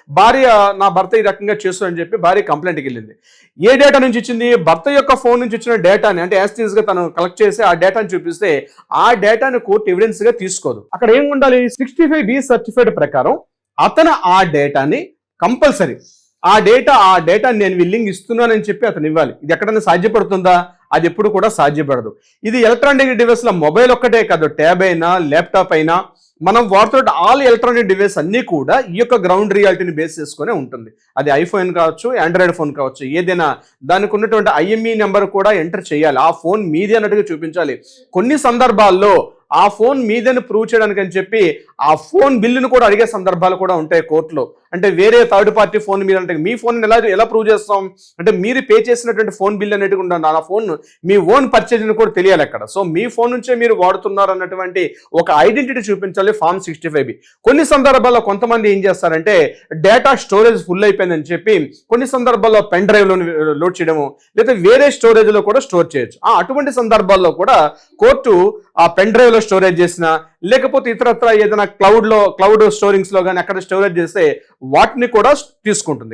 భార్య నా భర్త ఈ రకంగా చేస్తుందని చెప్పి భార్య కంప్లైంట్కి వెళ్ళింది. ఏ డేటా నుంచి ఇచ్చింది? భర్త యొక్క ఫోన్ నుంచి ఇచ్చిన డేటాని, అంటే యాస్టీస్ గా తను కలెక్ట్ చేసి ఆ డేటాని చూపిస్తే ఆ డేటాను కోర్టు ఎవిడెన్స్ గా తీసుకోదు. అక్కడ ఏం ఉండాలి? 65B సర్టిఫైడ్ ప్రకారం అతను ఆ డేటాని కంపల్సరీ ఆ డేటాని నేను విల్లింగ్ ఇస్తున్నానని చెప్పి అతను ఇవ్వాలి. ఇది ఎక్కడైనా సాధ్యపడుతుందా? అది ఎప్పుడు కూడా సాధ్యపడదు. ఇది ఎలక్ట్రానిక్ డివైస్ లో మొబైల్ ఒక్కటే కాదు, ట్యాబ్ అయినా ల్యాప్టాప్ అయినా మనం వాడుతున్న ఆల్ ఎలక్ట్రానిక్ డివైస్ అన్ని కూడా ఈ యొక్క గ్రౌండ్ రియాలిటీని బేస్ చేసుకునే ఉంటుంది. అది ఐఫోన్ కావచ్చు, ఆండ్రాయిడ్ ఫోన్ కావచ్చు, ఏదైనా దానికి ఉన్నటువంటి IMEI నెంబర్ కూడా ఎంటర్ చేయాలి. ఆ ఫోన్ మీదే అన్నట్టుగా చూపించాలి. కొన్ని సందర్భాల్లో ఆ ఫోన్ మీదని ప్రూవ్ చేయడానికి అని చెప్పి ఆ ఫోన్ బిల్లును కూడా అడిగే సందర్భాలు కూడా ఉంటాయి కోర్టులో. అంటే వేరే థర్డ్ పార్టీ ఫోన్ మీద అంటే మీ ఫోన్ ఎలా ప్రూవ్ చేస్తాం అంటే మీరు పే చేసినటువంటి ఫోన్ బిల్ అనేది ఉంటుంది. ఆ ఫోన్ మీ ఓన్ పర్చేజ్ కూడా తెలియాలి అక్కడ. సో మీ ఫోన్ నుంచే మీరు వాడుతున్నారు అన్నటువంటి ఒక ఐడెంటిటీ చూపించాలి ఫామ్ 65B. కొన్ని సందర్భాల్లో కొంతమంది ఏం చేస్తారంటే డేటా స్టోరేజ్ ఫుల్ అయిపోయిందని చెప్పి కొన్ని సందర్భాల్లో పెన్ డ్రైవ్ లో లోడ్ చేయడము లేదా వేరే స్టోరేజ్ లో కూడా స్టోర్ చేయొచ్చు. అటువంటి సందర్భాల్లో కూడా కోర్టు ఆ పెన్ డ్రైవ్ లో స్టోరేజ్ చేసిన లేకపోతే ఇతరత్ర ఏదైనా క్లౌడ్ స్టోరింగ్స్ లో కానీ అక్కడ స్టోరేజ్ చేస్తే వాటిని కూడా తీసుకుంటుంది.